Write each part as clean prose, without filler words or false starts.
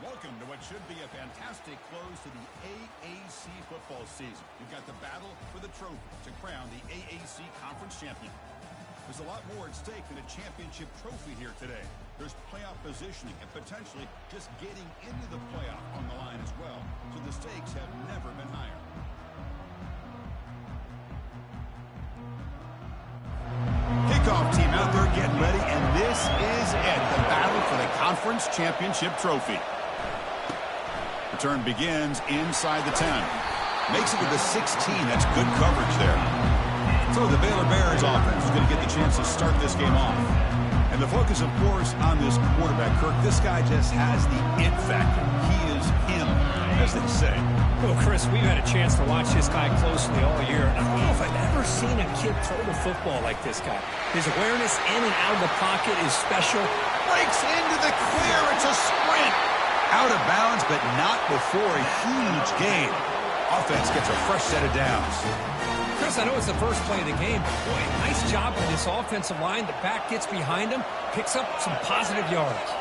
Welcome to what should be a fantastic close to the AAC football season. You've got the battle for the trophy to crown the AAC Conference champion. There's a lot more at stake than a championship trophy here today. There's playoff positioning and potentially just getting into the playoff on the line as well. So the stakes have never been higher. Kickoff team out there getting ready, and this is it, the battle for the conference championship trophy. Return begins inside the 10. Makes it to the 16. That's good coverage there. So the Baylor Bears offense is going to get the chance to start this game off. And the focus, of course, on this quarterback, Kirk. This guy just has the it factor. He is him, as they say. Well, Chris, we've had a chance to watch this guy closely all year. I don't know if I've ever seen a kid throw the football like this guy. His awareness in and out of the pocket is special. Breaks into the clear. It's a sprint. Out of bounds, but not before a huge gain. Offense gets a fresh set of downs. Chris, I know it's the first play of the game, but boy, nice job by this offensive line. The back gets behind him, picks up some positive yards.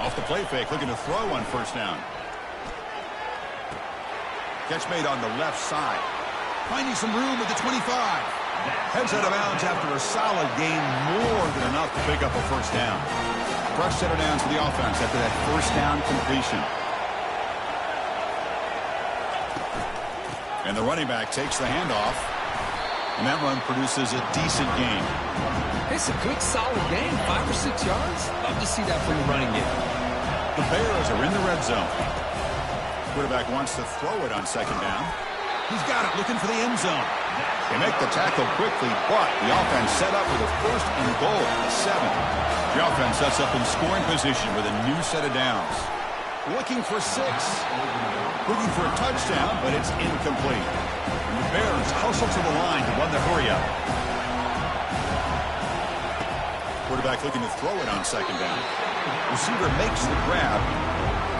Off the play fake, looking to throw on first down. Catch made on the left side. Finding some room at the 25. Heads out of bounds after a solid gain, more than enough to pick up a first down. Fresh set of downs for the offense after that first down completion. And the running back takes the handoff. And that run produces a decent gain. It's a good, solid gain. 5 or 6 yards. Love to see that from the running game. The Bears are in the red zone. Quarterback wants to throw it on second down. He's got it, looking for the end zone. They make the tackle quickly, but the offense set up with a first and goal at the 7. The offense sets up in scoring position with a new set of downs. Looking for 6. Looking for a touchdown, but it's incomplete. And the Bears hustle to the line to run the hurry-up. Quarterback looking to throw it on second down. Receiver makes the grab.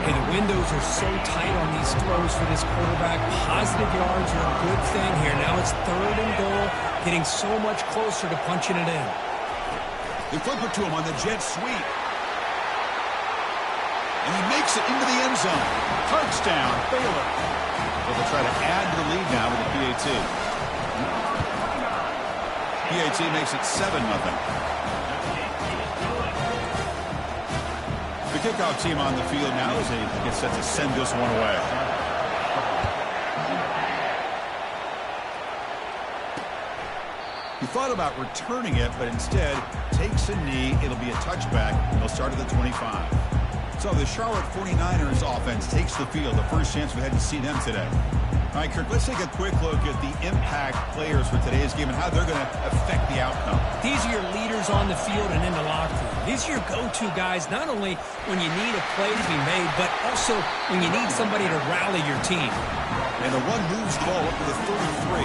Hey, the windows are so tight on these throws for this quarterback. Positive yards are a good thing here. Now it's 3rd and goal, getting so much closer to punching it in. They flip it to him on the jet sweep. And he makes it into the end zone. Touchdown, Baylor. So they'll try to add to the lead now with the PAT. PAT makes it 7-0. The kickoff team on the field now as they get set to send this one away. He thought about returning it, but instead takes a knee. It'll be a touchback, and they'll start at the 25. So the Charlotte 49ers offense takes the field. The first chance we had to see them today. All right, Kirk, let's take a quick look at the impact players for today's game and how they're going to affect the outcome. These are your leaders on the field and in the locker room. These are your go-to guys, not only when you need a play to be made, but also when you need somebody to rally your team. And the one moves the ball up to the 33.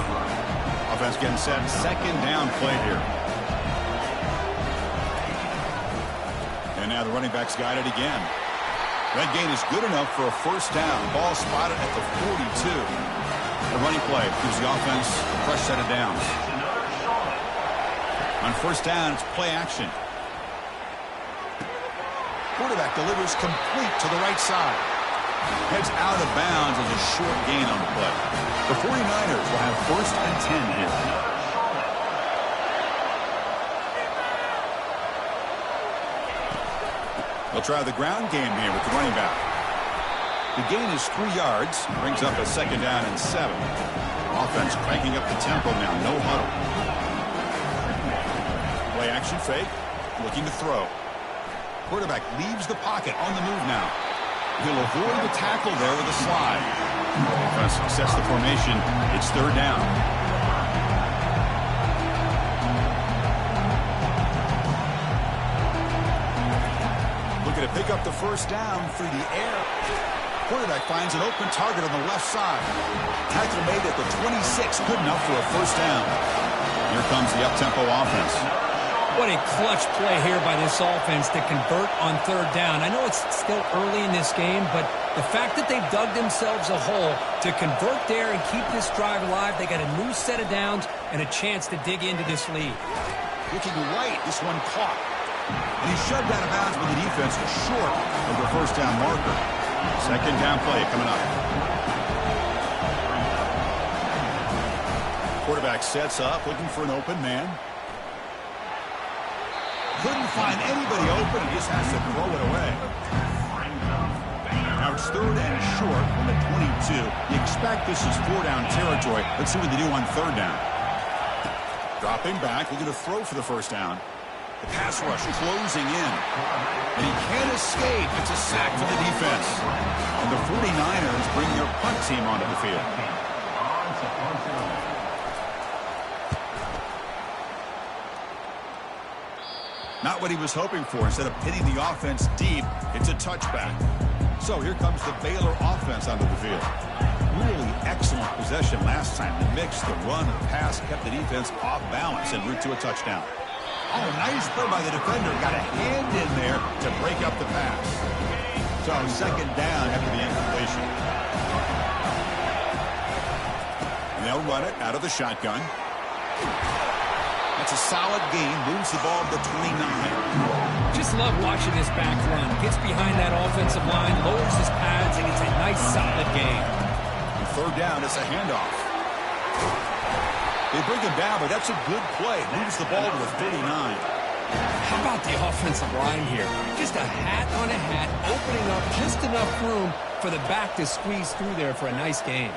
Offense getting set. Second down play here. And now the running back's got it again. That gain is good enough for a first down. Ball spotted at the 42. The running play gives the offense a fresh set of downs. On first down, it's play action. Quarterback delivers complete to the right side. Heads out of bounds as a short gain on the play. The 49ers will have first and 10 here. They'll try the ground game here with the running back. The gain is 3 yards. Brings up a second down and 7. Offense cranking up the tempo now. No huddle. Play action fake. Looking to throw. Quarterback leaves the pocket on the move now. He'll avoid the tackle there with a slide. Offense sets the formation. It's 3rd down. Looking to pick up the first down through the air. Quarterback finds an open target on the left side. Tackle made at the 26. Good enough for a first down. Here comes the up-tempo offense. What a clutch play here by this offense to convert on 3rd down. I know it's still early in this game, but the fact that they've dug themselves a hole to convert there and keep this drive alive, they got a new set of downs and a chance to dig into this lead. Looking right, this one caught. And he's shoved out of bounds with the defense short of the first down marker. Second down play coming up. Quarterback sets up, looking for an open man. Couldn't find anybody open, and just has to throw it away. Now it's third and short from the 22. You expect this is 4-down territory. Let's see what they do on third down. Dropping back, looking to throw for the first down. The pass rush closing in. And he can't escape. It's a sack for the defense. And the 49ers bring their punt team onto the field. Not what he was hoping for. Instead of hitting the offense deep, it's a touchback. So here comes the Baylor offense onto the field. Really excellent possession last time. The mix, the run, the pass kept the defense off balance en route to a touchdown. Oh, nice play by the defender. Got a hand in there to break up the pass. So second down after the incompletion. And they'll run it out of the shotgun. That's a solid gain. Moves the ball to the 29. Just love watching this back run. Gets behind that offensive line, lowers his pads, and it's a nice, solid gain. And third down, it's a handoff. They bring him down, but that's a good play. Moves the ball to the 39. How about the offensive line here? Just a hat on a hat, opening up just enough room for the back to squeeze through there for a nice gain.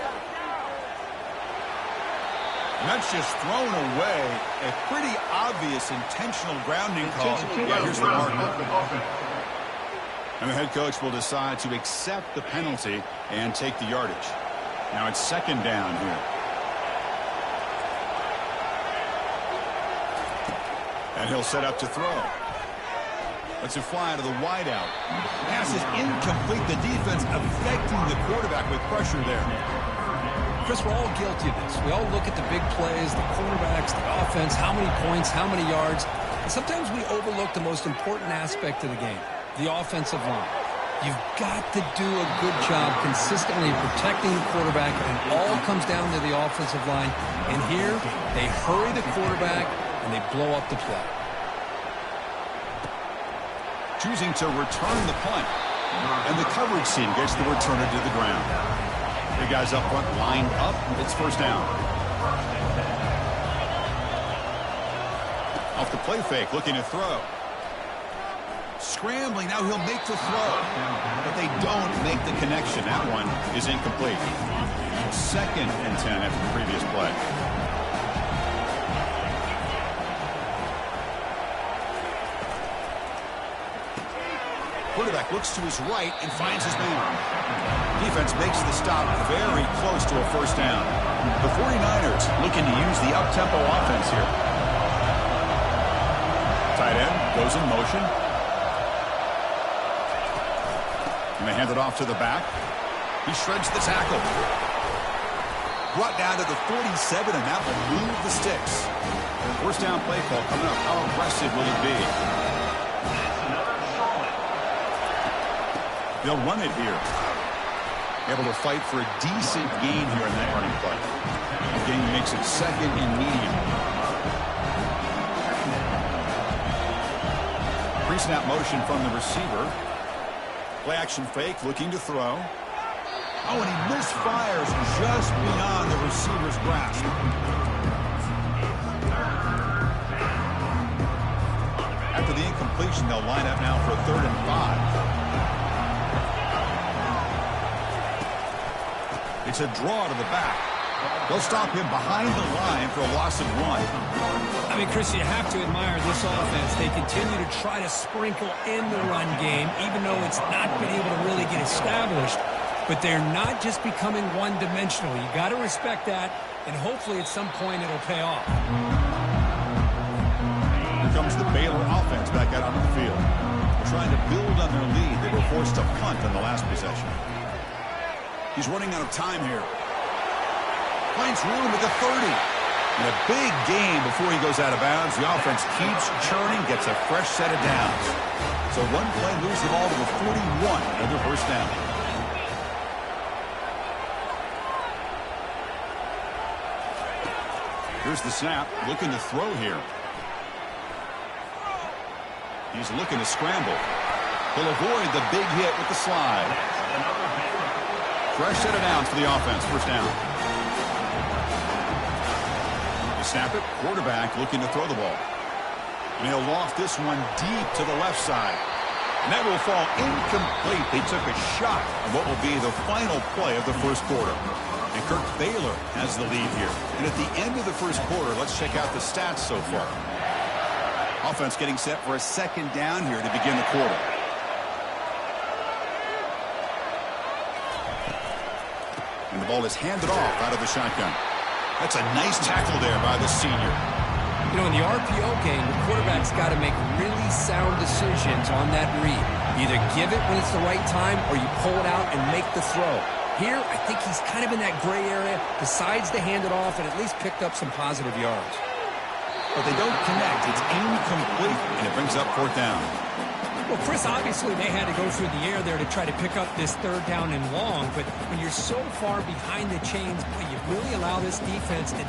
And that's just thrown away. A pretty obvious intentional grounding call. Yeah, here's the marker. And the head coach will decide to accept the penalty and take the yardage. Now it's second down here. And he'll set up to throw. Lets it fly to the wideout. Pass is incomplete. The defense affecting the quarterback with pressure there. Chris, we're all guilty of this. We all look at the big plays, the quarterbacks, the offense, how many points, how many yards. And sometimes we overlook the most important aspect of the game, the offensive line. You've got to do a good job consistently protecting the quarterback, and it all comes down to the offensive line. And here, they hurry the quarterback, and they blow up the play. Choosing to return the punt. And the coverage team gets the returner to the ground. The guys up front lined up. It's first down. Off the play fake, looking to throw. Scrambling, now he'll make the throw. But they don't make the connection. That one is incomplete. Second and 10 after the previous play. Quarterback looks to his right and finds his man. Defense makes the stop very close to a first down. The 49ers looking to use the up-tempo offense here. Tight end goes in motion. And they hand it off to the back. He shreds the tackle. Brought down to the 47, and that will move the sticks. First down play call coming up. How aggressive will it be? They'll run it here. Able to fight for a decent gain here in that running play. The gain makes it second and medium. Pre-snap motion from the receiver. Play action fake, looking to throw. Oh, and he misfires just beyond the receiver's grasp. After the incompletion, they'll line up now for a 3rd and 5. It's a draw to the back. They'll stop him behind the line for a loss of 1. I mean, Chris, you have to admire this offense. They continue to try to sprinkle in the run game, even though it's not been able to really get established. But they're not just becoming one-dimensional. You got to respect that, and hopefully at some point it'll pay off. Here comes the Baylor offense back out onto the field. Trying to build on their lead. They were forced to punt on the last possession. He's running out of time here. Finds room at the 30. And a big gain before he goes out of bounds. The offense keeps churning, gets a fresh set of downs. So one play moves the ball to the 41. Another first down. Here's the snap. Looking to throw here. He's looking to scramble. He'll avoid the big hit with the slide. Fresh set of downs for the offense. First down. They snap it. Quarterback looking to throw the ball. And he'll loft this one deep to the left side. And that will fall incomplete. They took a shot on what will be the final play of the first quarter. And Kirk Baylor has the lead here. And at the end of the first quarter, let's check out the stats so far. Offense getting set for a second down here to begin the quarter. And the ball is handed off out of the shotgun. That's a nice tackle there by the senior. You know, in the RPO game, the quarterback's got to make really sound decisions on that read. Either give it when it's the right time or you pull it out and make the throw. Here, I think he's kind of in that gray area, decides to hand it off, and at least picked up some positive yards. But they don't connect. It's incomplete, and it brings up fourth down. Well, Chris, obviously they had to go through the air there to try to pick up this third down and long, but when you're so far behind the chains, boy, you really allow this defense to...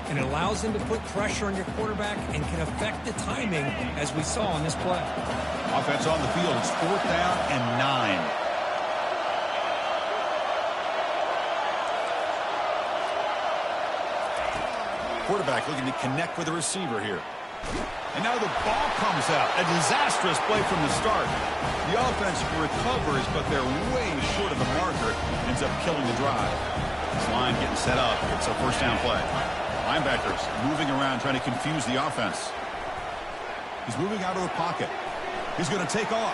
And it allows them to put pressure on your quarterback and can affect the timing, as we saw on this play. Offense on the field. It's fourth down and 9. Quarterback looking to connect with the receiver here. And now the ball comes out. A disastrous play from the start. The offense recovers, but they're way short of the marker. Ends up killing the drive. This line getting set up. It's a first down play. Linebackers moving around, trying to confuse the offense. He's moving out of the pocket. He's going to take off.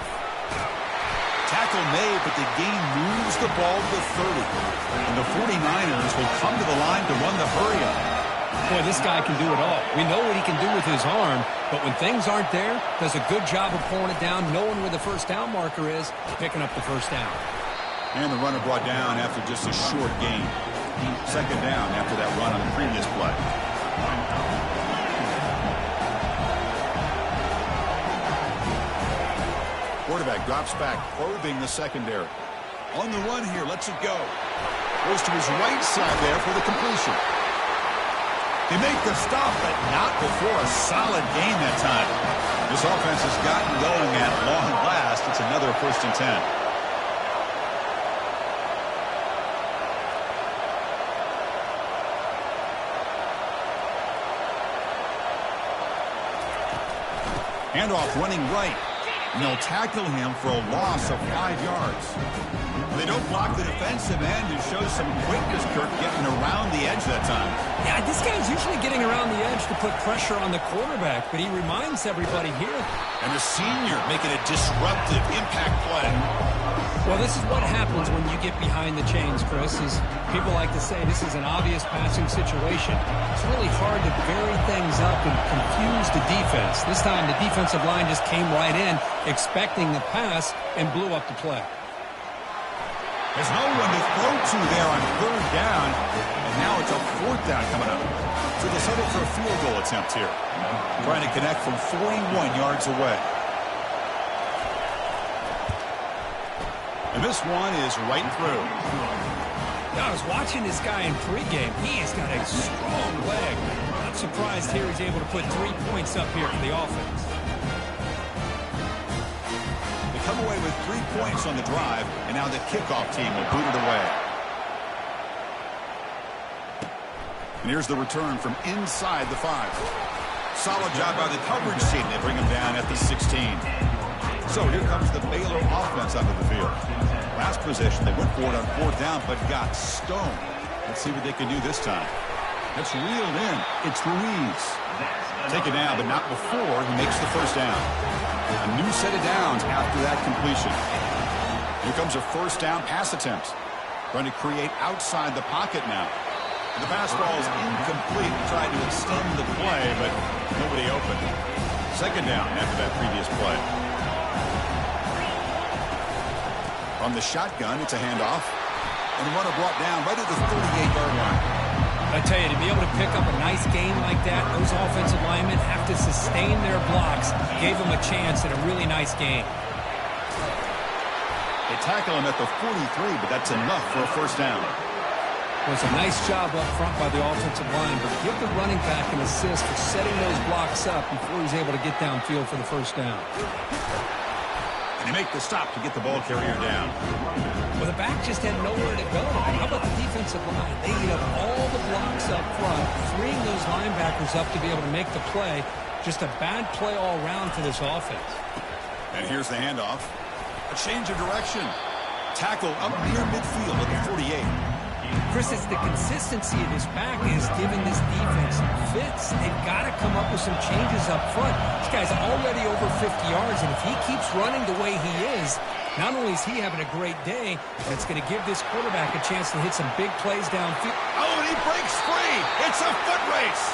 Tackle made, but the gain moves the ball to the 30. And the 49ers will come to the line to run the hurry-up. Boy, this guy can do it all. We know what he can do with his arm, but when things aren't there, does a good job of pulling it down, knowing where the first down marker is, picking up the first down. And the runner brought down after just a short gain. Second down after that run on the previous play. Quarterback drops back, probing the secondary. On the run here, lets it go. Goes to his right side there for the completion. They make the stop, but not before a solid gain that time. This offense has gotten going at long last. It's another first and 10. Handoff running right. And they'll tackle him for a loss of 5 yards. They don't block the defensive end and show some quickness, Kirk, getting around the edge that time. Yeah, this guy's usually getting around the edge to put pressure on the quarterback, but he reminds everybody here. And the senior making a disruptive impact play. Well, this is what happens when you get behind the chains, Chris, is people like to say this is an obvious passing situation. It's really hard to vary things up and confuse the defense. This time the defensive line just came right in, expecting the pass, and blew up the play. There's no one to throw to there on third down, and now it's a fourth down coming up. So they'll settle for a field goal attempt here. Trying to connect from 41 yards away. And this one is right through. Yeah, I was watching this guy in pregame. He has got a strong leg. Not surprised here he's able to put 3 points up here for the offense. They come away with 3 points on the drive, and now the kickoff team will boot it away. And here's the return from inside the 5. Solid job by the coverage team. They bring him down at the 16. So here comes the Baylor offense onto the field. Last possession, they went for it on fourth down, but got stoned. Let's see what they can do this time. That's reeled in. It's Ruiz. Taken down, but not before he makes the first down. A new set of downs after that completion. Here comes a first down pass attempt. Trying to create outside the pocket now. The pass ball is incomplete. Tried to extend the play, but nobody open. Second down after that previous play. From the shotgun, it's a handoff. And the runner brought down right at the 38-yard line. I tell you, to be able to pick up a nice game like that, those offensive linemen have to sustain their blocks. Gave them a chance at a really nice game. They tackle him at the 43, but that's enough for a first down. It was a nice job up front by the offensive line, but give the running back an assist for setting those blocks up before he's able to get downfield for the first down. And they make the stop to get the ball carrier down. Well, the back just had nowhere to go. How about the defensive line? They eat up all the blocks up front, freeing those linebackers up to be able to make the play. Just a bad play all around for this offense. And here's the handoff. A change of direction. Tackle up near midfield at the 48. Chris, it's the consistency of his back is giving this defense fits. They've got to come up with some changes up front. This guy's already over 50 yards, and if he keeps running the way he is, not only is he having a great day, but it's going to give this quarterback a chance to hit some big plays downfield. Oh, and he breaks free. It's a foot race.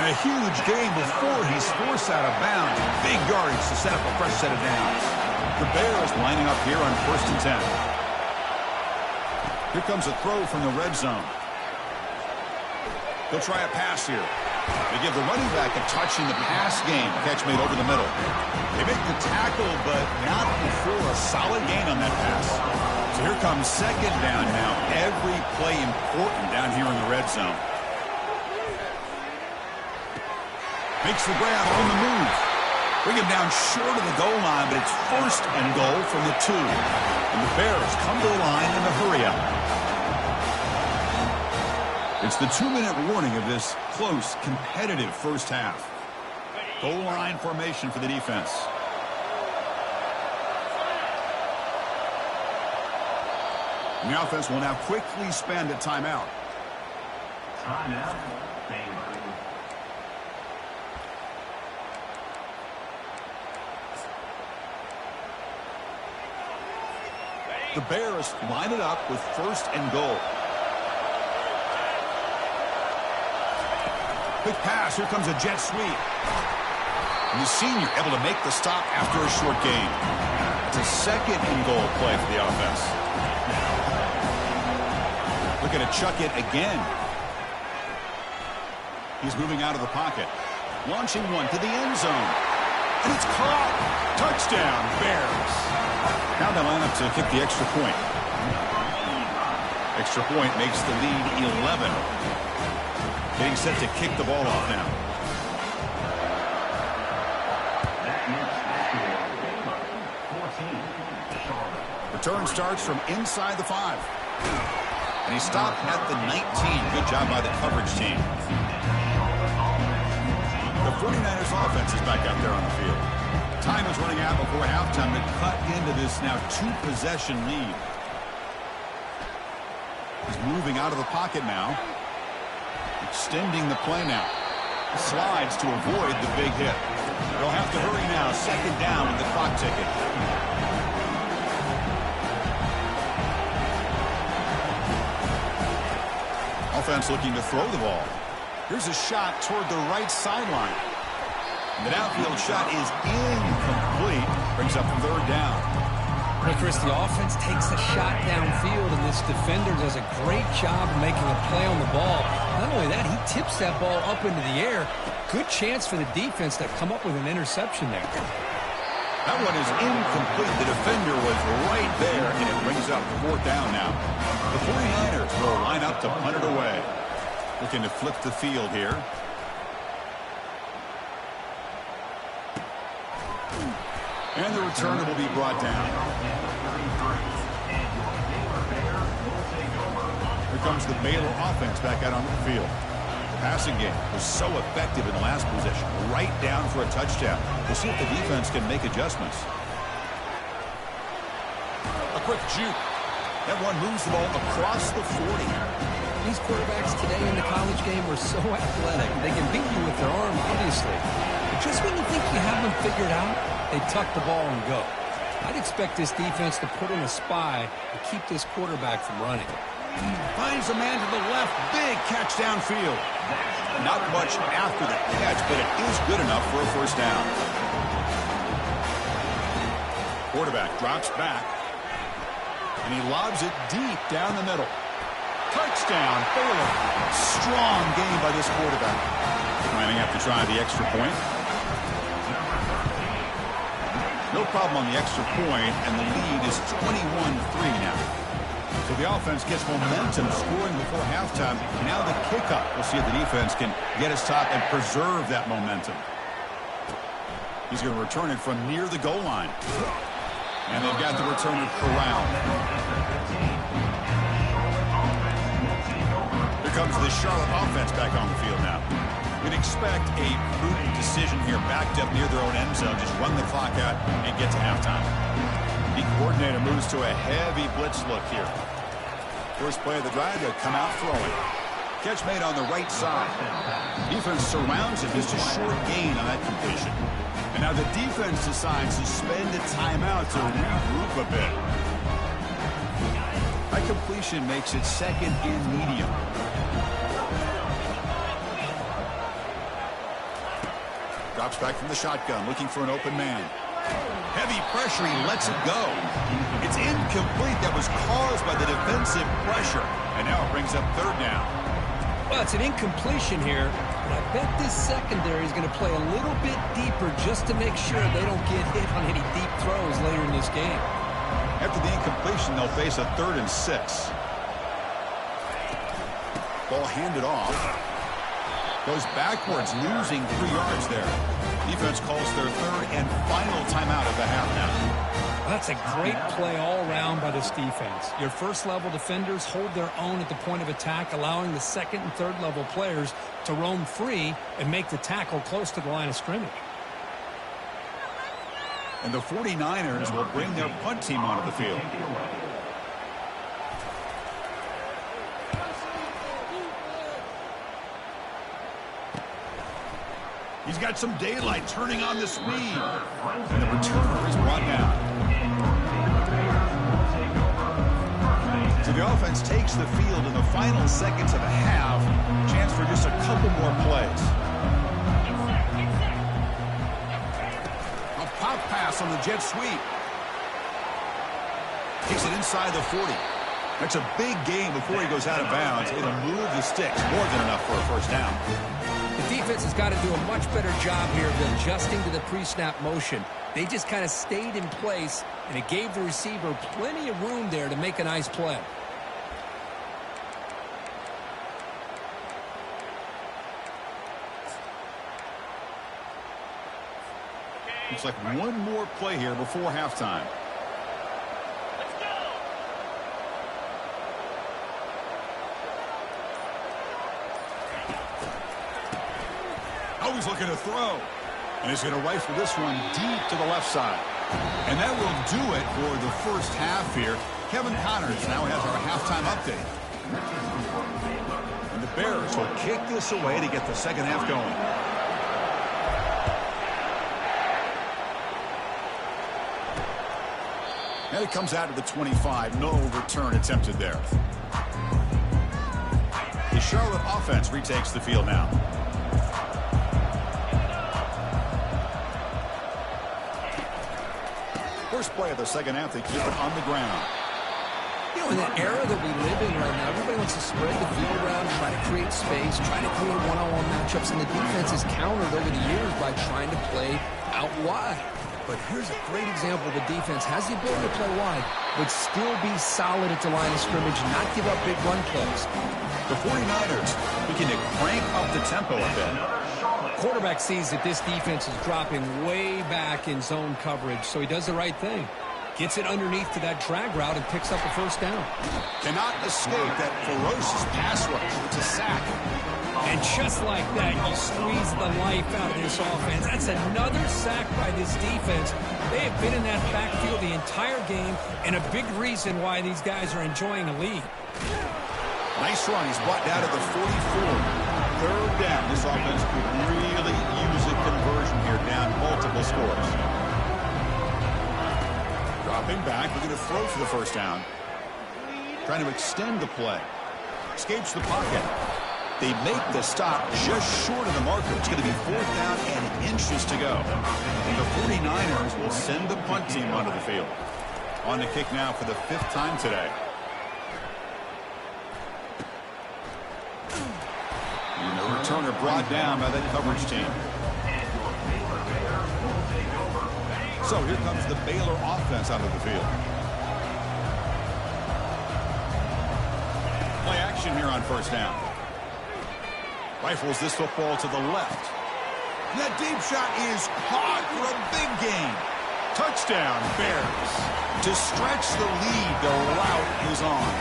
And a huge gain before he's forced out of bounds. Big yardage to set up a fresh set of downs. The Bears lining up here on 1st and 10. Here comes a throw from the red zone. He'll try a pass here. They give the running back a touch in the pass game. Catch made over the middle. They make the tackle, but not before a solid gain on that pass. So here comes second down now. Every play important down here in the red zone. Makes the grab on the move. Bring him down short of the goal line, but it's 1st and goal from the 2. And the Bears come to the line in the hurry-up. It's the 2-minute warning of this close, competitive first half. Goal line formation for the defense. And the offense will now quickly spend a timeout. Timeout. The Bears line it up with 1st and goal. Quick pass. Here comes a jet sweep. And the senior able to make the stop after a short gain. It's a 2nd and goal play for the offense. Looking to chuck it again. He's moving out of the pocket. Launching one to the end zone. And it's caught. Touchdown, Bears. Now they line up to kick the extra point. Extra point makes the lead 11. Getting set to kick the ball off now. Return starts from inside the 5. And he stopped at the 19. Good job by the coverage team. The 49ers offense is back out there on the field. Time is running out before halftime to cut into this now 2-possession lead. He's moving out of the pocket now. Extending the play now. Slides to avoid the big hit. They'll have to hurry now. 2nd down with the clock ticking. Offense looking to throw the ball. Here's a shot toward the right sideline. The downfield shot is incomplete. Brings up 3rd down. Well, Chris, the offense takes a shot downfield, and this defender does a great job of making a play on the ball. Not only that, he tips that ball up into the air. Good chance for the defense to come up with an interception there. That one is incomplete. The defender was right there, and it brings up 4th down now. The 49ers will line up to punt it away. Looking to flip the field here. And the returner will be brought down. Here comes the Baylor offense back out on the field. The passing game was so effective in the last possession. Right down for a touchdown. We'll see if the defense can make adjustments. A quick juke. That one moves the ball across the 40. These quarterbacks today in the college game are so athletic. They can beat you with their arm, obviously. But just when you think you have them figured out, they tuck the ball and go. I'd expect this defense to put in a spy to keep this quarterback from running. Finds a man to the left. Big catch downfield. Not much after the catch, but it is good enough for a first down. Quarterback drops back. And he lobs it deep down the middle. Touchdown, Baylor. Strong game by this quarterback. Might have to try the extra point. No problem on the extra point, and the lead is 21-3 now. So the offense gets momentum scoring before halftime. Now the kickoff. We'll see if the defense can get his top and preserve that momentum. He's going to return it from near the goal line. And they've got the returner corralled. Here comes the Charlotte offense back on the field now. We'd expect a prudent decision here, backed up near their own end zone. Just run the clock out and get to halftime. The coordinator moves to a heavy blitz look here. First play of the drive, they'll come out throwing. Catch made on the right side. Defense surrounds him. Just a short gain on that completion. And now the defense decides to spend a timeout to regroup a bit. That completion makes it second and medium. Drops back from the shotgun, looking for an open man. Heavy pressure, he lets it go. It's incomplete. That was caused by the defensive pressure. And now it brings up third down. Well, it's an incompletion here, but I bet this secondary is going to play a little bit deeper just to make sure they don't get hit on any deep throws later in this game. After the incompletion, they'll face a 3rd and 6. Ball handed off. Goes backwards, losing 3 yards there. Defense calls their 3rd and final timeout of the half now. That's a great play all around by this defense. Your first-level defenders hold their own at the point of attack, allowing the second and third-level players to roam free and make the tackle close to the line of scrimmage. And the 49ers will bring their punt team onto the field. He's got some daylight turning on the speed. And the returner is brought down. So the offense takes the field in the final seconds of the half. Chance for just a couple more plays. A pop pass on the jet sweep. Takes it inside the 40. That's a big gain before he goes out of bounds. It'll move the sticks. More than enough for a first down. The defense has got to do a much better job here of adjusting to the pre-snap motion. They just kind of stayed in place, and it gave the receiver plenty of room there to make a nice play. Looks like one more play here before halftime. Oh, he's looking to throw. And he's going to rifle this one deep to the left side. And that will do it for the first half here. Kevin Connors now has our halftime update. And the Bears will kick this away to get the second half going. And it comes out to the 25. No return attempted there. The Charlotte offense retakes the field now. First play of the second half, they keep it on the ground. You know, in the era that we live in right now, everybody wants to spread the field around, try to create space, try to create one-on-one matchups, and the defense has countered over the years by trying to play out wide. But here's a great example of the defense has the ability to play wide, but still be solid at the line of scrimmage, not give up big run plays. The 49ers looking to crank up the tempo a bit. Quarterback sees that this defense is dropping way back in zone coverage, so he does the right thing. Gets it underneath to that drag route and picks up a first down. Cannot escape that ferocious pass rush. It's a sack. And just like that, you squeeze the life out of this offense. That's another sack by this defense. They have been in that backfield the entire game, and a big reason why these guys are enjoying a lead. Nice run. He's brought down to the 44. Third down. This offense could really use a conversion here, down multiple scores. Dropping back, looking to throw for the first down. Trying to extend the play. Escapes the pocket. They make the stop just short of the marker. It's going to be 4th down and inches to go. And the 49ers will send the punt team onto the field. On the kick now for the 5th time today. returner brought down by that coverage team. So here comes the Baylor offense out of the field. Play action here on first down. Rifles this football to the left. That deep shot is caught for a big gain. Touchdown, Bears. To stretch the lead, the route is on.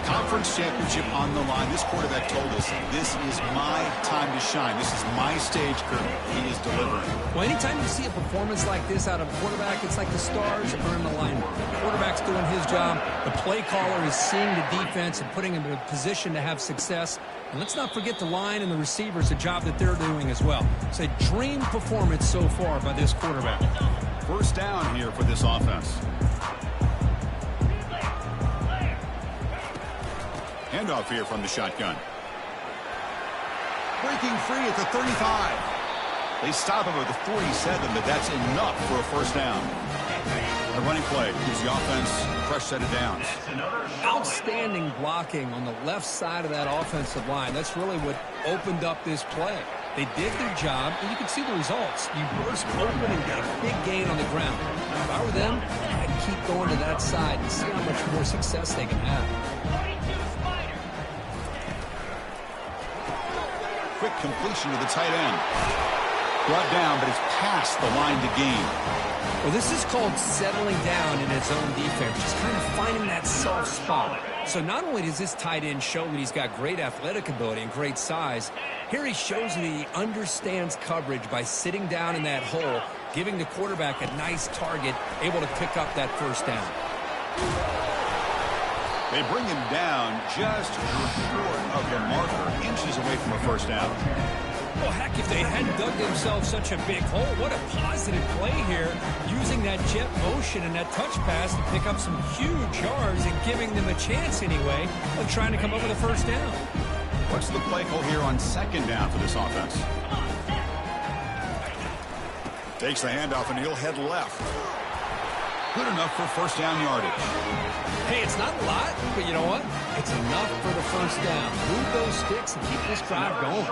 Conference championship on the line. This quarterback told us, this is my time to shine. This is my stage curtain. He is delivering. Well, anytime you see a performance like this out of a quarterback, it's like the stars are in alignment. The quarterback's doing his job. The play caller is seeing the defense and putting him in a position to have success. And let's not forget the line and the receivers, the job that they're doing as well. It's a dream performance so far by this quarterback. First down here for this offense. Handoff here from the shotgun. Breaking free at the 35. They stop him at the 47, but that's enough for a first down. The running play gives the offense a fresh set of downs. Outstanding blocking on the left side of that offensive line. That's really what opened up this play. They did their job, and you can see the results. You burst open and get a big gain on the ground. If I were them, I'd keep going to that side and see how much more success they can have. Quick completion to the tight end. Brought down, but it's past the line to gain. Well, this is called settling down in his own defense, just kind of finding that soft spot. So not only does this tight end show that he's got great athletic ability and great size, here he shows that he understands coverage by sitting down in that hole, giving the quarterback a nice target, able to pick up that first down. They bring him down just short of the marker, inches away from a first down. Well, heck, if they hadn't dug themselves such a big hole, what a positive play here, using that jet motion and that touch pass to pick up some huge yards and giving them a chance anyway of trying to come up with a first down. What's the play call here on second down for this offense? Takes the handoff, and he'll head left. Good enough for first down yardage. Hey, it's not a lot, but you know what? It's enough for the first down. Move those sticks and keep this drive going.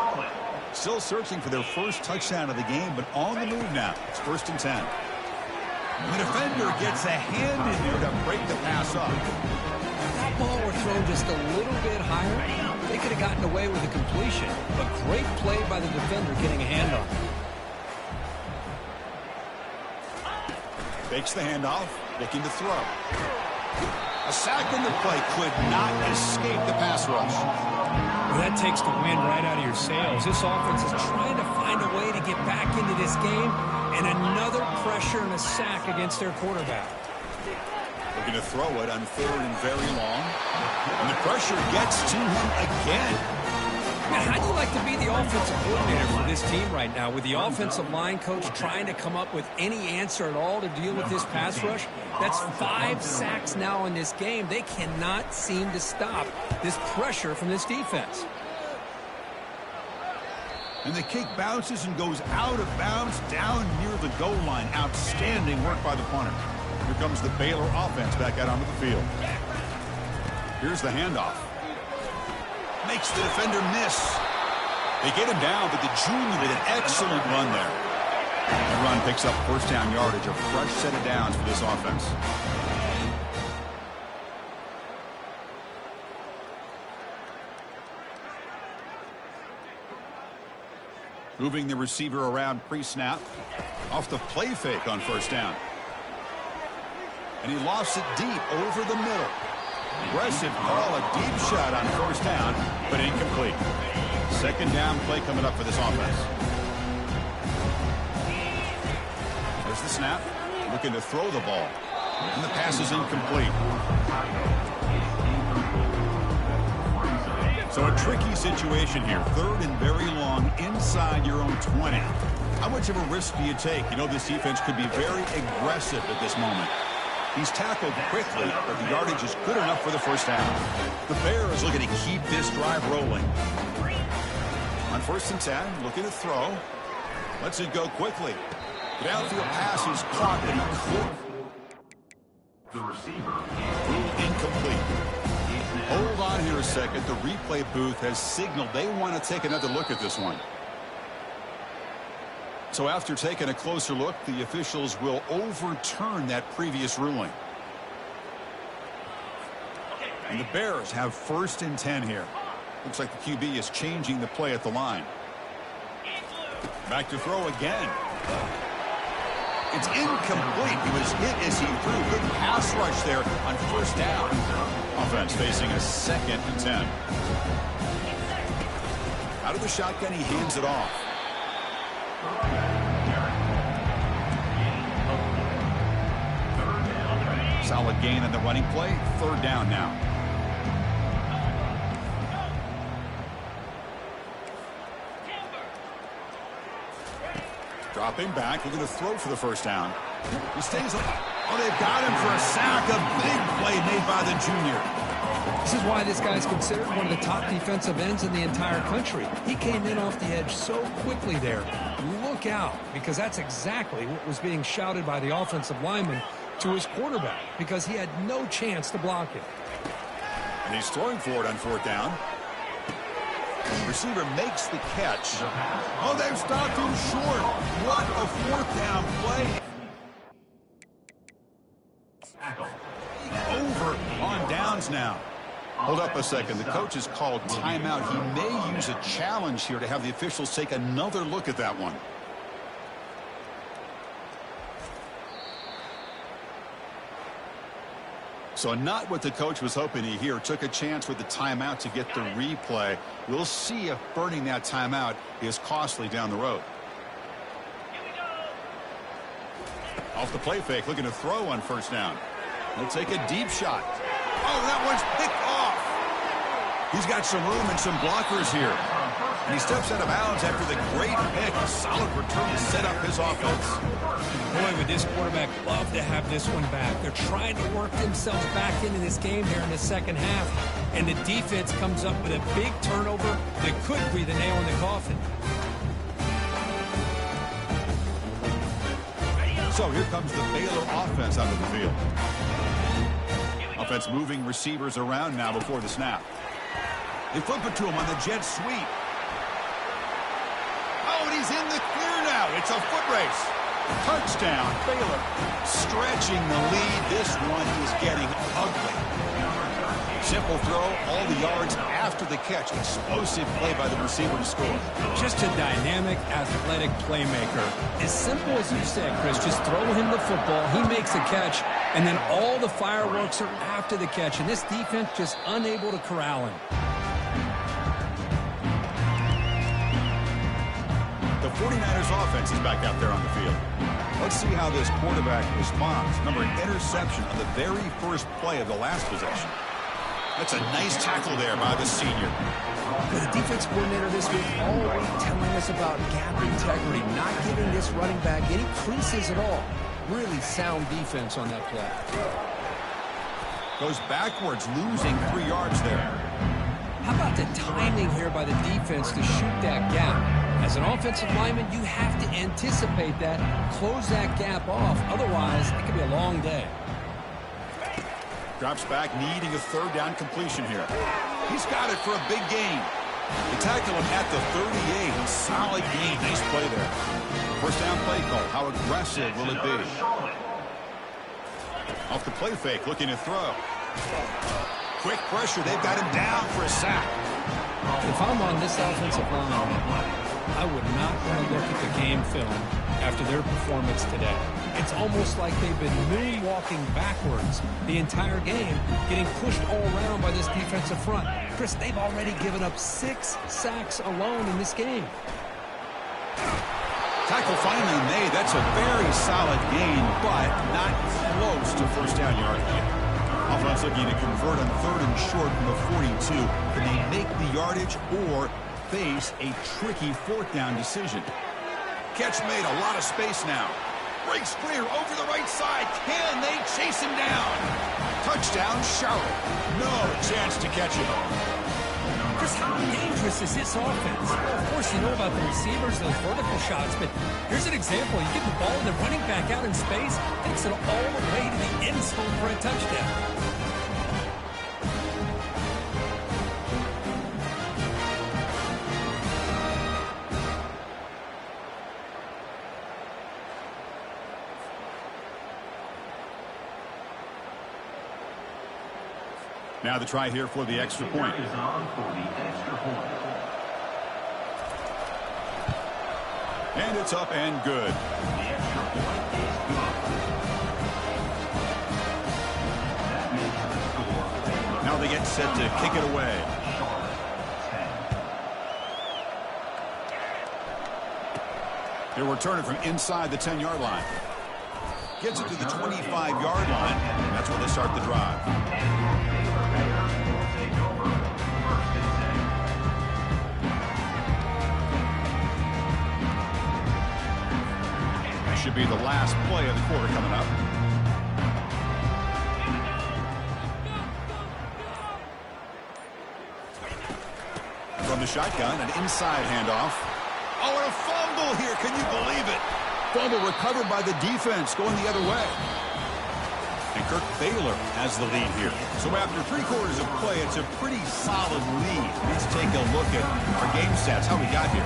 Still searching for their first touchdown of the game, but on the move now. It's 1st and 10. The defender gets a hand in there to break the pass up. If that ball were thrown just a little bit higher, they could have gotten away with a completion. But great play by the defender getting a hand on it. Fakes the handoff, looking to throw. A sack on the play could not escape the pass rush. Well, that takes the wind right out of your sails. This offense is trying to find a way to get back into this game, and another pressure and a sack against their quarterback. Looking to throw it on 3rd and very long. And the pressure gets to him again. Now, how'd you like to be the offensive coordinator for this team right now, with the offensive line coach trying to come up with any answer at all to deal with this pass rush? That's 5 sacks now in this game. They cannot seem to stop this pressure from this defense. And the kick bounces and goes out of bounds down near the goal line. Outstanding work by the punter. Here comes the Baylor offense back out onto the field. Here's the handoff. Makes the defender miss. They get him down, but the junior did an excellent run there. The run picks up first down yardage, a fresh set of downs for this offense. Moving the receiver around pre-snap. Off the play fake on first down. And he lofts it deep over the middle. Aggressive call, a deep shot on first down, but incomplete. Second down play coming up for this offense. There's the snap. Looking to throw the ball. And the pass is incomplete. So a tricky situation here. 3rd and very long inside your own 20. How much of a risk do you take? You know, this defense could be very aggressive at this moment. He's tackled quickly, but the yardage is good enough for the first down. The Bears looking to keep this drive rolling. On 1st and 10, looking to throw. Lets it go quickly. The downfield pass is caught, but he could. The receiver. Incomplete. Hold on here a second. The replay booth has signaled they want to take another look at this one. So after taking a closer look, the officials will overturn that previous ruling. And the Bears have 1st and 10 here. Looks like the QB is changing the play at the line. Back to throw again. It's incomplete. He was hit as he threw. Good pass rush there on 1st down. Offense facing a 2nd and 10. Out of the shotgun, he hands it off. Solid gain on the running play. 3rd down now. Dropping back, looking to throw for the 1st down. He stays up. Oh, they've got him for a sack. A big play made by the junior. This is why this guy's considered one of the top defensive ends in the entire country. He came in off the edge so quickly there. Look out, because that's exactly what was being shouted by the offensive lineman to his quarterback, because he had no chance to block it. And he's throwing for it on 4th down. The receiver makes the catch. Oh, they've stopped him short. What a 4th down play. Over on downs now. Hold up a second. The coach has called timeout. He may use a challenge here to have the officials take another look at that one. So not what the coach was hoping to hear. Took a chance with the timeout to get the replay. We'll see if burning that timeout is costly down the road. Off the play fake, looking to throw on 1st down. He'll take a deep shot. Oh, that one's picked off. He's got some room and some blockers here. And he steps out of bounds after the great pick. A solid return to set up his offense. Boy, would this quarterback love to have this one back. They're trying to work themselves back into this game here in the 2nd half. And the defense comes up with a big turnover that could be the nail in the coffin. So here comes the Baylor offense out of the field. Offense moving receivers around now before the snap. They flip it to him on the jet sweep. Oh, and he's in the clear now. It's a foot race. Touchdown, Baylor. Stretching the lead. This one is getting ugly. Simple throw, all the yards after the catch. Explosive play by the receiver to score. Just a dynamic, athletic playmaker. As simple as you said, Chris, just throw him the football, he makes a catch, and then all the fireworks are after the catch, and this defense just unable to corral him. The 49ers offense is back out there on the field. Let's see how this quarterback responds. Remember, an interception on the very first play of the last possession. That's a nice tackle there by the senior. But the defense coordinator this week all week telling us about gap integrity, not giving this running back any creases at all. Really sound defense on that play. Goes backwards, losing 3 yards there. How about the timing here by the defense to shoot that gap? As an offensive lineman, you have to anticipate that, close that gap off. Otherwise, it could be a long day. Drops back, needing a 3rd down completion here. He's got it for a big gain. They tackle him at the 38. Solid gain. Nice play there. 1st down play call. How aggressive will it be? Off the play fake, looking to throw. Quick pressure. They've got him down for a sack. If I'm on this offensive line, I would not want to look at the game film after their performance today. It's almost like they've been moonwalking backwards the entire game, getting pushed all around by this defensive front. Chris, they've already given up 6 sacks alone in this game. Tackle finally made. That's a very solid gain, but not close to 1st down yardage yet. Offense looking to convert on 3rd and short from the 42. Can they make the yardage or face a tricky 4th down decision? Catch made, a lot of space now. Breaks clear over the right side. Can they chase him down? Touchdown, Charlotte. No chance to catch him. Chris, how dangerous is this offense? Well, of course, you know about the receivers, those vertical shots, but here's an example. You get the ball and the running back out in space, takes it all the way to the end zone for a touchdown. Now the try here for the extra point. Is on for the extra point. And it's up and good. The extra point is good. That makes the score. Now they get set to kick it away. They'll return it from inside the 10-yard line. Gets it to the 25-yard line. That's where they start the drive. That should be the last play of the quarter coming up. From the shotgun, an inside handoff. Oh, and a fumble here. Can you believe it? Fumble recovered by the defense going the other way. And Kirk Baylor has the lead here. So after 3 quarters of play, it's a pretty solid lead. Let's take a look at our game stats, how we got here.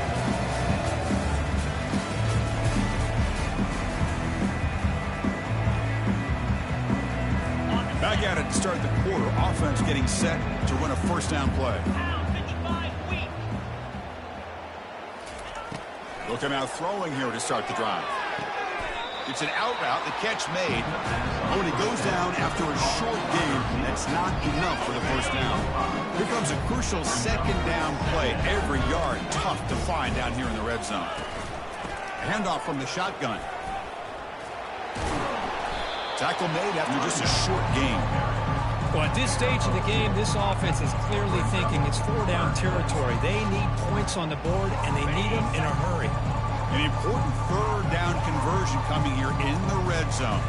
Back at it to start the quarter. Offense getting set to run a first down play. Looking out throwing here to start the drive. It's an out route, the catch made. Oh, and it goes down after a short game. That's not enough for the first down. Here comes a crucial second down play. Every yard tough to find down here in the red zone. Handoff from the shotgun. Tackle made after just a short game. Well, at this stage of the game, this offense is clearly thinking it's 4-down territory. They need points on the board, and they need them in a hurry. An important third down conversion coming here in the red zone.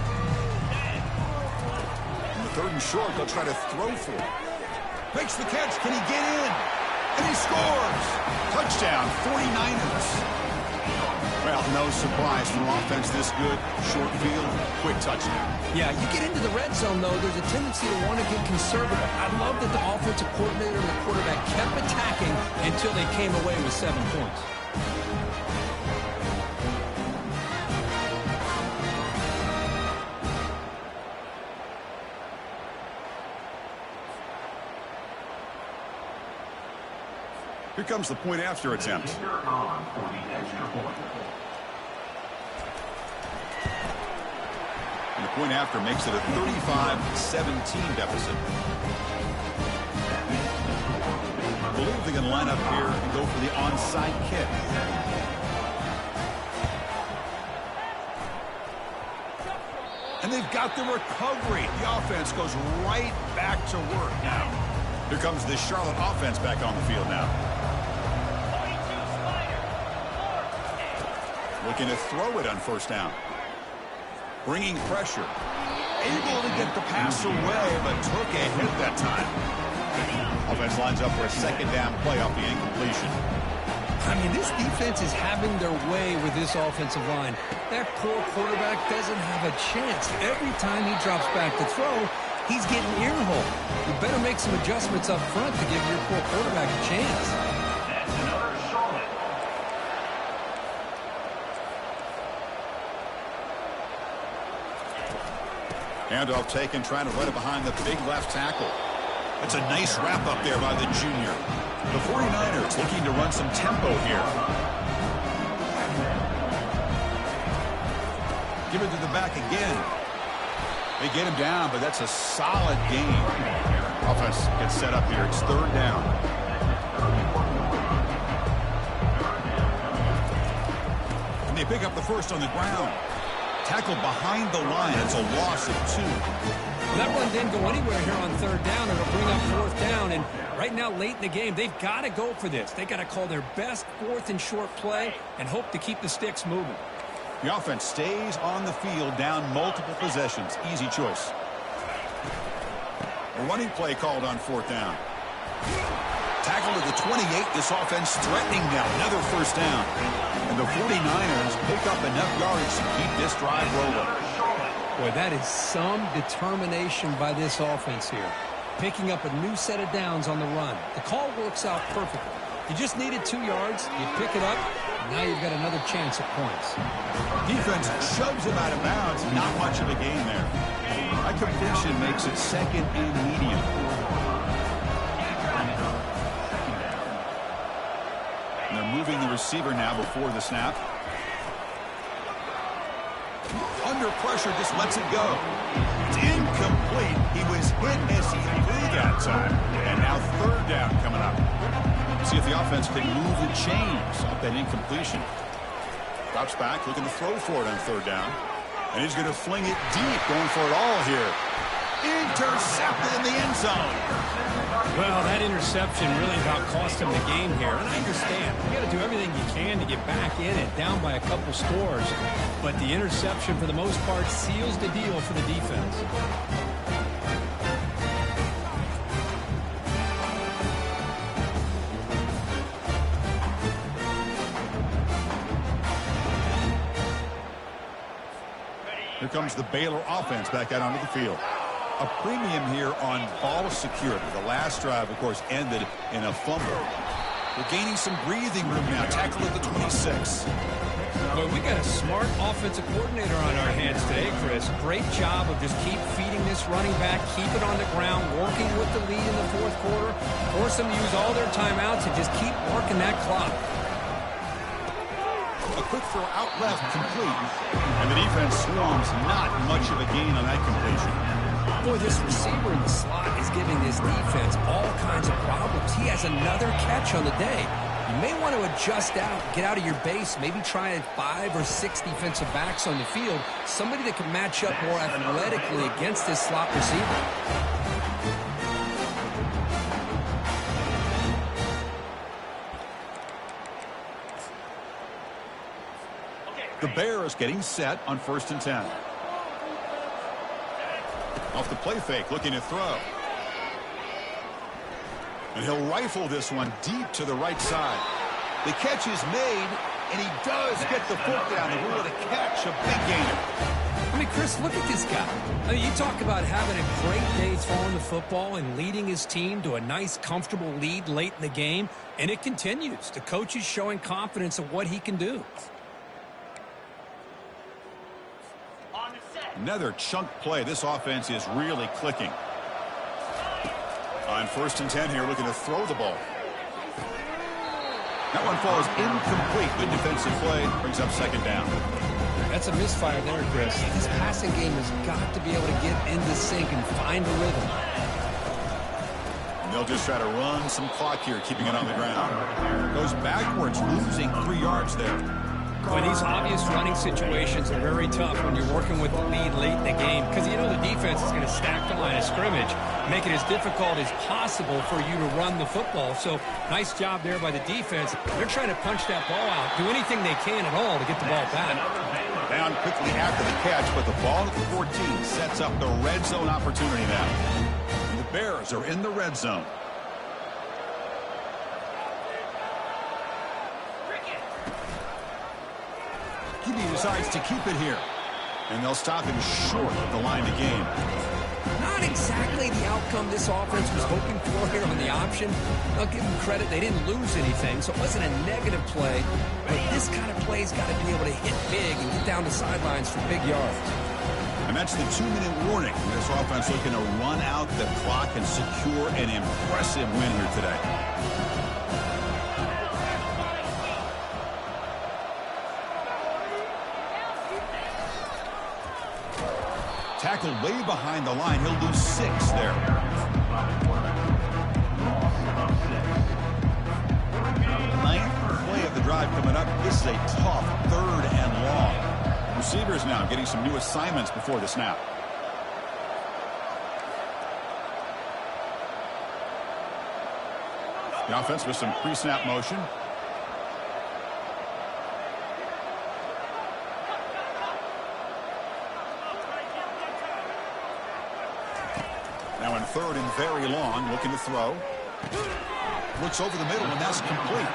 On the 3rd and short, they'll try to throw for it. Makes the catch. Can he get in? And he scores. Touchdown, 49ers. Well, no surprise from offense this good. Short field, quick touchdown. Yeah, you get into the red zone, though, there's a tendency to want to get conservative. I love that the offensive coordinator and the quarterback kept attacking until they came away with 7 points. Here comes the point after attempt. On for the extra point. And the point after makes it a 35-17 deficit. I believe they're going to line up here and go for the onside kick. And they've got the recovery. The offense goes right back to work now. Here comes the Charlotte offense back on the field now. Looking to throw it on first down. Bringing pressure. Able to get the pass away, but took a hit that time. Offense lines up for a second down play off the incompletion. I mean, this defense is having their way with this offensive line. That poor quarterback doesn't have a chance. Every time he drops back to throw, he's getting earholed. You better make some adjustments up front to give your poor quarterback a chance. That's another Charlotte. Handoff taken, trying to run it behind the big left tackle. That's a nice wrap up there by the junior. The 49ers looking to run some tempo here. Give it to the back again. They get him down, but that's a solid game. Offense gets set up here. It's 3rd down. And they pick up the first on the ground. Tackle behind the line. It's a loss of 2. Well, that run didn't go anywhere here on 3rd down. It'll bring up 4th down. And right now, late in the game, they've got to go for this. They got to call their best 4th and short play and hope to keep the sticks moving. The offense stays on the field, down multiple possessions. Easy choice. A running play called on 4th down. Tackle to the 28. This offense threatening now. Another first down. And the 49ers pick up enough yards to keep this drive rolling. Boy, that is some determination by this offense here. Picking up a new set of downs on the run. The call works out perfectly. You just needed 2 yards. You pick it up. And now you've got another chance at points. Defense shoves him out of bounds. Not much of a gain there. That completion makes it 2nd and medium. moving the receiver now before the snap. Under pressure, just lets it go. It's incomplete. He was hit as he threw that time. And now third down coming up. See if the offense can move the chains off that incompletion. Drops back, looking to throw for it on third down. And he's going to fling it deep, going for it all here. Intercepted in the end zone. Well, that interception really about cost him the game here. And I understand. You got to do everything you can to get back in it, down by a couple scores. But the interception, for the most part, seals the deal for the defense. Here comes the Baylor offense back out onto the field. A premium here on ball security. The last drive, of course, ended in a fumble. We're gaining some breathing room now. Tackle at the 26. Well, we got a smart offensive coordinator on our hands today, Chris. Great job of just keep feeding this running back, keep it on the ground, working with the lead in the fourth quarter, force them to use all their timeouts and just keep working that clock. A quick throw out left, complete. And the defense swarms, not much of a gain on that completion. Boy, this receiver in the slot is giving this defense all kinds of problems. He has another catch on the day. You may want to adjust out, get out of your base, maybe try 5 or 6 defensive backs on the field, somebody that can match up more athletically against this slot receiver. The Bears getting set on 1st and 10. Off the play fake, looking to throw. And he'll rifle this one deep to the right side. The catch is made, and he does get the foot down. The rule of the catch, a big gainer. I mean, Chris, look at this guy. I mean, you talk about having a great day throwing the football and leading his team to a nice, comfortable lead late in the game, and it continues. The coach is showing confidence of what he can do. Another chunk play. This offense is really clicking. On 1st and 10 here, looking to throw the ball. That one falls incomplete. Good defensive play. Brings up 2nd down. That's a misfire there, Chris. This passing game has got to be able to get into sync and find a rhythm. And they'll just try to run some clock here, keeping it on the ground. Goes backwards, losing 3 yards there. Well, these obvious running situations are very tough when you're working with the lead late in the game because you know the defense is going to stack the line of scrimmage, make it as difficult as possible for you to run the football. So nice job there by the defense. They're trying to punch that ball out, do anything they can at all to get the ball back. Down quickly after the catch, but the ball at the 14 sets up the red zone opportunity now. And the Bears are in the red zone. He decides to keep it here. And they'll stop him short of the line to gain. Not exactly the outcome this offense was hoping for here on the option. I'll give them credit. They didn't lose anything, so it wasn't a negative play. But this kind of play's got to be able to hit big and get down the sidelines for big yards. And that's the 2-minute warning. This offense looking to run out the clock and secure an impressive win here today. Tackled way behind the line. He'll lose 6 there. Ninth play of the drive coming up. This is a tough 3rd and long. Receivers now getting some new assignments before the snap. The offense with some pre-snap motion. Now in 3rd and very long, looking to throw. Looks over the middle, and that's complete.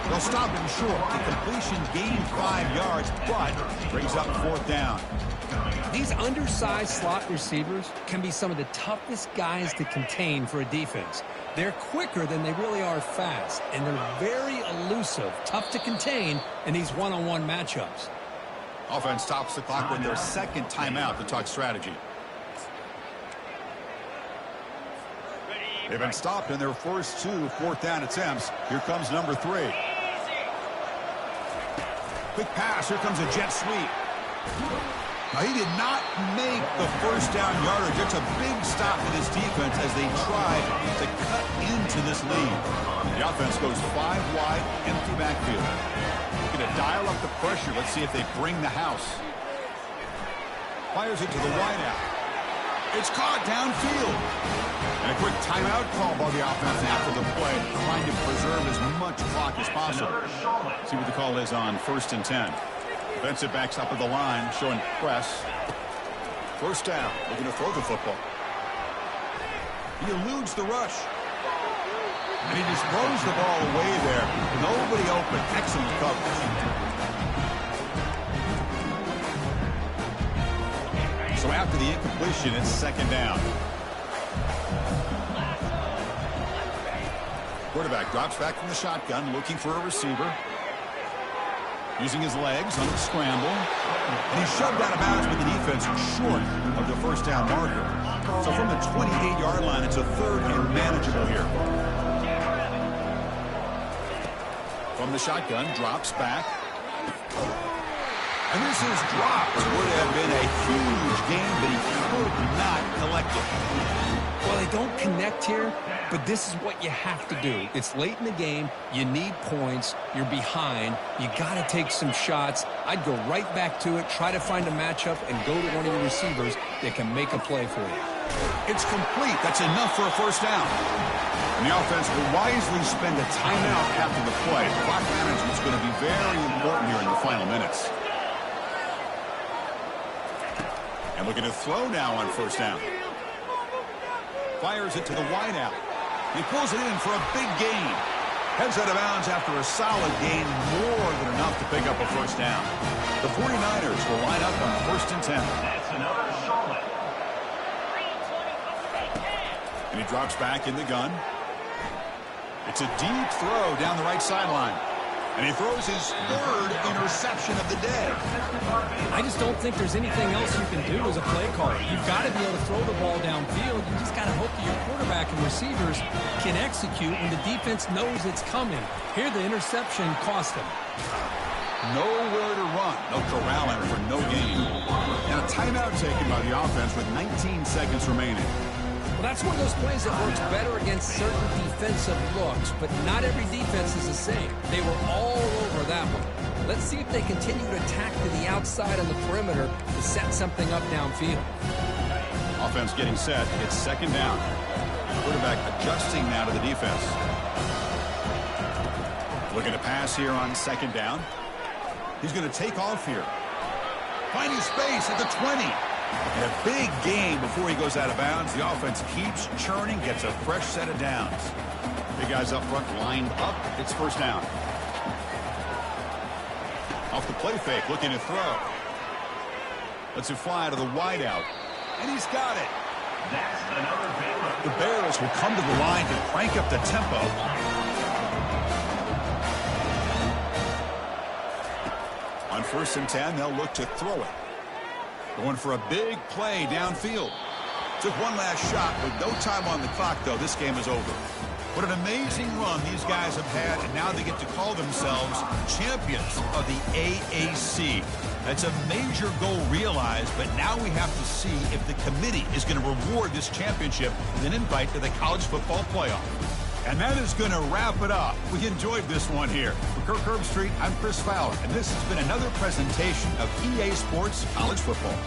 They'll stop him short. The completion gained 5 yards, but brings up 4th down. These undersized slot receivers can be some of the toughest guys to contain for a defense. They're quicker than they really are fast, and they're very elusive, tough to contain in these one-on-one matchups. Offense stops the clock with their 2nd timeout to talk strategy. They've been stopped in their first 2 4th down attempts. Here comes number 3. Quick pass. Here comes a jet sweep. Now, he did not make the first down yardage. It's a big stop for this defense as they try to cut into this lead. The offense goes 5 wide, empty backfield. Going to dial up the pressure. Let's see if they bring the house. Fires it to the wideout. It's caught downfield. And a quick timeout call by the offense after the play, trying to preserve as much clock as possible. See what the call is on 1st and 10. Defensive backs up at the line, showing press. First down, looking to throw the football. He eludes the rush. And he just throws the ball away there. Nobody open. Excellent coverage. So after the incompletion, it's 2nd down. Quarterback drops back from the shotgun, looking for a receiver. Using his legs on the scramble. And he's shoved out of bounds with the defense short of the first down marker. So from the 28-yard line, it's a 3rd and manageable here. From the shotgun, drops back. And this is dropped. Would have been a huge game, but he could not collect it. Well, they don't connect here, but this is what you have to do. It's late in the game. You need points. You're behind. You got to take some shots. I'd go right back to it, try to find a matchup, and go to one of your receivers that can make a play for you. It's complete. That's enough for a first down. And the offense will wisely spend a timeout after the play. Clock management is going to be very important here in the final minutes. And looking to throw now on first down. Fires it to the wideout. He pulls it in for a big gain. Heads out of bounds after a solid gain, more than enough to pick up a first down. The 49ers will line up on 1st and 10. That's another solid. And he drops back in the gun. It's a deep throw down the right sideline. And he throws his 3rd interception of the day. I just don't think there's anything else you can do as a play caller. You've got to be able to throw the ball downfield. You just got to hope that your quarterback and receivers can execute when the defense knows it's coming. Here, the interception cost him. Nowhere to run. No corralling for no gain. And a timeout taken by the offense with 19 seconds remaining. Well, that's one of those plays that works better against certain defensive looks, but not every defense is the same. They were all over that one. Let's see if they continue to attack to the outside on the perimeter to set something up downfield. Offense getting set. It's 2nd down. Quarterback adjusting now to the defense. Looking to pass here on 2nd down. He's going to take off here. Finding space at the 20. And a big gain before he goes out of bounds. The offense keeps churning, gets a fresh set of downs. Big guys up front lined up. It's first down. Off the play fake, looking to throw. Lets it fly to the wideout. And he's got it. That's another bailout. The Bears will come to the line to crank up the tempo. On 1st and 10, they'll look to throw it. Going for a big play downfield. Took one last shot with no time on the clock, though. This game is over. What an amazing run these guys have had, and now they get to call themselves champions of the AAC. That's a major goal realized, but now we have to see if the committee is going to reward this championship with an invite to the college football playoff. And that is going to wrap it up. We enjoyed this one here. For Kirk Herbstreit, I'm Chris Fowler, and this has been another presentation of EA Sports College Football.